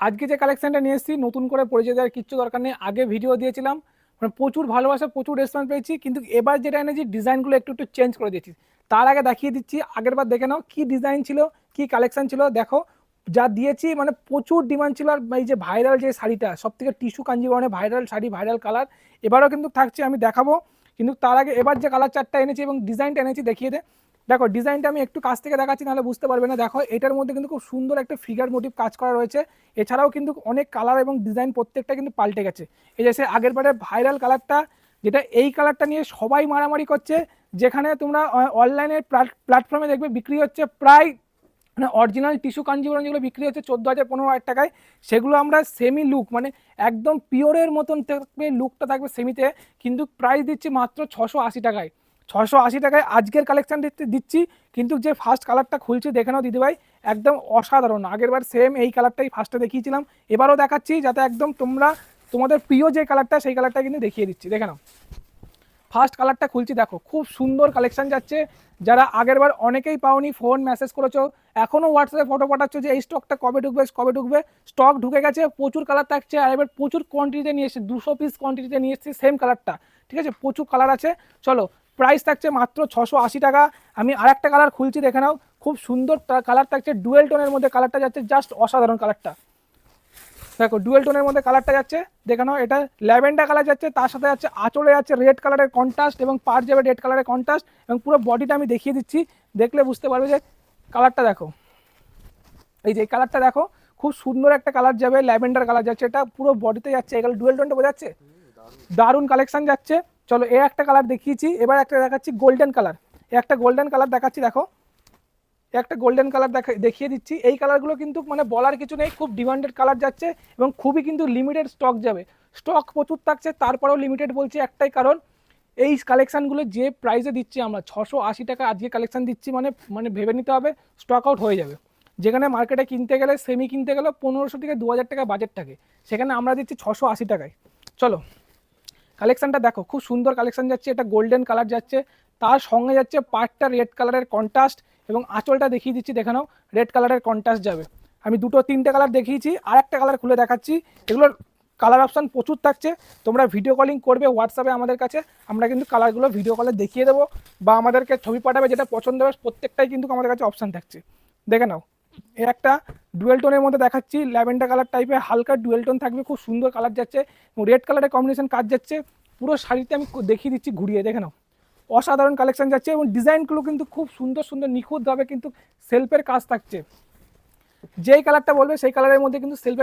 আজকে যে কালেকশনটা নিয়ে এসেছি নতুন করে পরিচয় দেওয়ার কিচ্ছু দরকার নেই, আগে ভিডিও দিয়েছিলাম, মানে প্রচুর ভালোবাসা প্রচুর রেসপন্স পেয়েছি, কিন্তু এবার যেটা এনেছি ডিজাইনগুলো একটু একটু চেঞ্জ করে দিয়েছি। তার আগে দেখিয়ে দিচ্ছি, আগের বার দেখে নাও কি ডিজাইন ছিল, কি কালেকশন ছিল। দেখো যা দিয়েছি, মানে প্রচুর ডিমান্ড ছিল। আর এই যে ভাইরাল যে শাড়িটা, সব থেকে টিস্যু কাঞ্জিবরণে ভাইরাল শাড়ি, ভাইরাল কালার, এবারও কিন্তু থাকছে, আমি দেখাবো। কিন্তু তার আগে এবার যে কালার চারটা এনেছি এবং ডিজাইনটা এনেছি দেখিয়ে দে। দেখো ডিজাইনটা আমি একটু কাছ থেকে দেখাচ্ছি, নাহলে বুঝতে পারবে না। দেখো এটার মধ্যে কিন্তু খুব সুন্দর একটা ফিগার মোটিভ কাজ করা রয়েছে। এছাড়াও কিন্তু অনেক কালার এবং ডিজাইন প্রত্যেকটা কিন্তু পাল্টে গেছে। এই যে সে আগের বারে ভাইরাল কালারটা, যেটা এই কালারটা নিয়ে সবাই মারামারি করছে, যেখানে তোমরা অনলাইনের প্ল্যাটফর্মে দেখবে বিক্রি হচ্ছে প্রায়, মানে অরিজিনাল টিস্যু কাঞ্জিবরম যেগুলো বিক্রি হচ্ছে 14,000 15,000 টাকায়, সেগুলো আমরা সেমি লুক, মানে একদম পিওরের মতন থাকবে, লুকটা থাকবে সেমিতে, কিন্তু প্রাইস দিচ্ছি মাত্র 680 টাকায়। 680 টাকায় আজকের কালেকশন দিচ্ছি। কিন্তু যে ফার্স্ট কালারটা খুলছি দেখে নাও দিদিভাই, একদম অসাধারণ। আগের বার সেম এই কালারটাই ফার্স্টে দেখিয়েছিলাম, এবারও দেখাচ্ছি, যাতে একদম তোমরা তোমাদের প্রিয় যে কালারটা সেই কালারটা কিন্তু দেখিয়ে দিচ্ছি, দেখে নাও। ফার্স্ট কালারটা খুলছি, দেখো খুব সুন্দর কালেকশন যাচ্ছে। যারা আগের বার অনেকেই পাওনি, ফোন মেসেজ করেছো, এখনও হোয়াটসঅ্যাপে ফটো পাঠাচ্ছ যে এই স্টকটা কবে ঢুকবে কবে ঢুকবে, স্টক ঢুকে গেছে, প্রচুর কালার থাকছে। আর এবার প্রচুর কোয়ান্টিটিতে নিয়ে এসেছি, 200 পিস কোয়ান্টিটিতে নিয়ে এসেছি সেম কালারটা, ঠিক আছে, প্রচুর কালার আছে। চলো, প্রাইস থাকছে মাত্র 680 টাকা। আমি আরেকটা কালার খুলছি, দেখে নাও, খুব সুন্দর কালার থাকছে, ডুয়েল টোনের মধ্যে কালারটা যাচ্ছে, জাস্ট অসাধারণ কালারটা। দেখো ডুয়েল টোনের মধ্যে কালারটা যাচ্ছে, দেখে নাও, এটা ল্যাভেন্ডার কালার যাচ্ছে, তার সাথে যাচ্ছে আঁচলে যাচ্ছে রেড কালারের কন্ট্রাস্ট, এবং পার যাবে রেড কালারের কন্ট্রাস্ট, এবং পুরো বডিটা আমি দেখিয়ে দিচ্ছি, দেখলে বুঝতে পারবে যে কালারটা দেখো। এই যে কালারটা দেখো, খুব সুন্দর একটা কালার যাবে, ল্যাভেন্ডার কালার যাচ্ছে, এটা পুরো বডিতে যাচ্ছে। এগুলো ডুয়েল টোনটা বোঝাচ্ছে, দারুণ কালেকশন যাচ্ছে। চলো এ একটা কালার দেখিয়েছি, এবার একটা দেখাচ্ছি গোল্ডেন কালার। একটা গোল্ডেন কালার দেখাচ্ছি, দেখো একটা গোল্ডেন কালার দেখিয়ে দিচ্ছি। এই কালারগুলো কিন্তু মানে বলার কিছু নেই, খুব ডিমান্ডেড কালার যাচ্ছে, এবং খুবই কিন্তু লিমিটেড স্টক যাবে। স্টক প্রচুর থাকছে, তারপরেও লিমিটেড বলছি একটাই কারণ, এই কালেকশানগুলো যে প্রাইসে দিচ্ছি আমরা 680 টাকা আজকে কালেকশান দিচ্ছি, মানে মানে ভেবে নিতে হবে স্টক আউট হয়ে যাবে। যেখানে মার্কেটে কিনতে গেলে, সেমি কিনতে গেলে 1500 থেকে 2000 টাকা বাজেট থাকে, সেখানে আমরা দিচ্ছি 680 টাকায়। চলো কালেকশনটা দেখো, খুব সুন্দর কালেকশন যাচ্ছে, এটা গোল্ডেন কালার যাচ্ছে, তার সঙ্গে যাচ্ছে পার্টটা রেড কালারের কন্ট্রাস্ট, এবং আঁচলটা দেখিয়ে দিচ্ছি, দেখে নাও, রেড কালারের কন্ট্রাস্ট যাবে। আমি দুটো তিনটে কালার দেখিয়েছি, আর একটা কালার খুলে দেখাচ্ছি। এগুলোর কালার অপশান প্রচুর থাকছে, তোমরা ভিডিও কলিং করবে হোয়াটসঅ্যাপে আমাদের কাছে, আমরা কিন্তু কালারগুলো ভিডিও কলে দেখিয়ে দেবো, বা আমাদেরকে ছবি পাঠাবে, যেটা পছন্দ হবে প্রত্যেকটাই কিন্তু আমাদের কাছে অপশান থাকছে, দেখে নাও। এর একটা ডুয়েল টোনের মধ্যে দেখাচ্ছি, ল্যাভেন্ডার কালার টাইপের হালকা ডুয়েল টোন থাকবে, খুব সুন্দর কালার যাচ্ছে, এবং রেড কালারের কম্বিনেশন কাজ যাচ্ছে পুরো শাড়িতে। আমি দেখিয়ে দিচ্ছি ঘুরিয়ে, দেখে নাও, অসাধারণ কালেকশন যাচ্ছে, এবং ডিজাইনগুলো কিন্তু খুব সুন্দর সুন্দর নিখুঁতভাবে কিন্তু সেলফের কাজ থাকছে। যেই কালারটা বলবে সেই কালারের মধ্যে কিন্তু সেলফের